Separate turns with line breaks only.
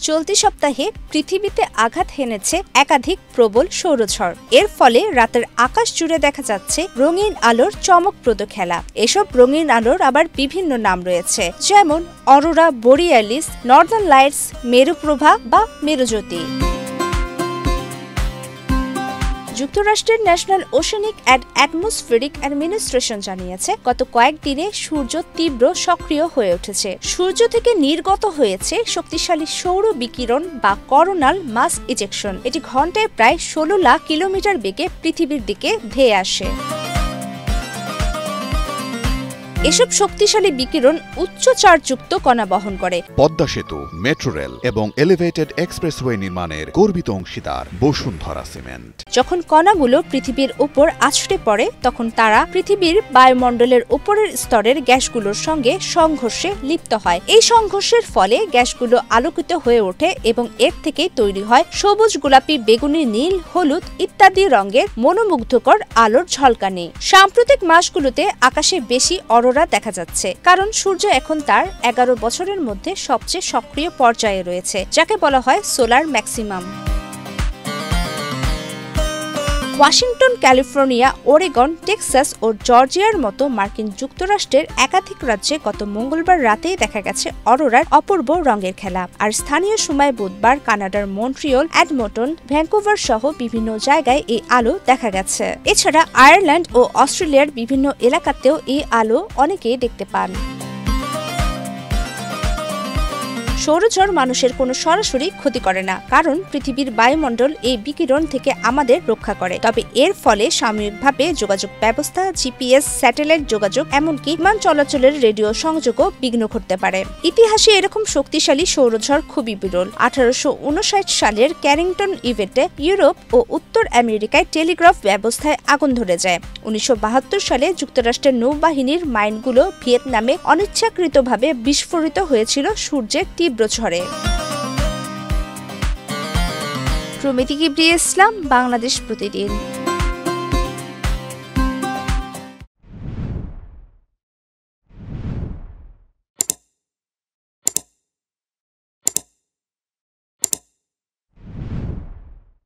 চলতি সপ্তাহে পৃথিবীতে আঘাত হেনেছে একাধিক প্রবল সৌরঝড়। এর ফলে রাতের আকাশ জুড়ে দেখা যাচ্ছে রঙিন আলোর চমকপ্রদ খেলা। এসব রঙিন আলোর আবার বিভিন্ন নাম রয়েছে, যেমন অরোরা বোরিয়ালিস, নর্দার্ন লাইটস, মেরুপ্রভা বা মেরুজ্যোতি। যুক্তরাষ্ট্রের national oceanic and atmospheric administration জানিয়েছে, গত কয়েকদিনে সূর্য তীব্র সক্রিয় হয়ে উঠেছে। সূর্য থেকে নির্গত হয়েছে শক্তিশালী সৌর বিকিরণ বা করোনাল মাস ইজেকশন। এটি ঘন্টায় প্রায় 16 লাখ কিলোমিটার বেগে পৃথিবীর দিকে ধেয়ে আসে। এসব শক্তিশালী বিকিরণ উচ্চ চার্জযুক্ত কণা বহন করে।
পদ্মা সেতু, মেট্রো রেল এবং এলিভেটেড এক্সপ্রেসওয়ে নির্মাণের গর্বিত অংশীদার বসুন্ধরা সিমেন্ট।
যখন কণাগুলো পৃথিবীর উপর আছড়ে পড়ে, তখন তারা পৃথিবীর বায়ুমণ্ডলের উপরের স্তরের গ্যাসগুলোর সঙ্গে সংঘর্ষে লিপ্ত হয়। এই সংঘর্ষের ফলে গ্যাসগুলো আলোকিত হয়ে ওঠে এবং এর থেকে তৈরি হয় সবুজ, গোলাপি, বেগুনি, নীল, হলুদ ইত্যাদি রঙের মনোমুগ্ধকর আলোর ঝলকানি। সাম্প্রতিক মাসগুলোতে আকাশে বেশি অরোরা দেখা যাচ্ছে, কারণ সূর্য এখন তার 11 বছরের মধ্যে সবচেয়ে সক্রিয় পর্যায়ে রয়েছে, যাকে বলা হয় solar maximum. Washington, California, Oregon, Texas ও জর্জিয়ার মতো মার্কিন যুক্তরাষ্ট্রের একাধিক রাজ্যে গত মঙ্গলবার রাতেই দেখা গেছে অরোরার অপূর্ব রঙের খেলা। আর স্থানীয় সময় বুধবার কানাডার মন্ট্রিয়ল, এডমন্টন, ভ্যাঙ্কুভার সহ বিভিন্ন জায়গায় এই আলো দেখা গেছে। এছাড়া আয়ারল্যান্ড ও অস্ট্রেলিয়ার বিভিন্ন এলাকাতেও এই আলো অনেকেই দেখতে পান। সৌরঝড় মানুষের কোনো সরাসরি ক্ষতি করে না, কারণ পৃথিবীর বায়ুমণ্ডল এই বিকিরণ থেকে আমাদের রক্ষা করে। তবে এর ফলে সাময়িকভাবে যোগাযোগ ব্যবস্থা, জিপিএস, স্যাটেলাইট যোগাযোগ, এমনকি বিমান চলাচলের রেডিও সংযোগও বিঘ্ন ঘটতে পারে। ইতিহাসে এরকম শক্তিশালী সৌরঝড় খুবই বিরল। 1859 সালের ক্যারিংটন ইভেন্টে ইউরোপ ও উত্তর আমেরিকায় টেলিগ্রাফ ব্যবস্থায় আগুন ধরে যায়। 1972 সালে যুক্তরাষ্ট্রের নৌবাহিনীর মাইনগুলো ভিয়েতনামে অনিচ্ছাকৃতভাবে বিস্ফোরিত হয়েছিল সূর্যের তীব্র ঝড়ে। প্রমিতি কিবরিয়া ইসলাম, বাংলাদেশ প্রতিদিন।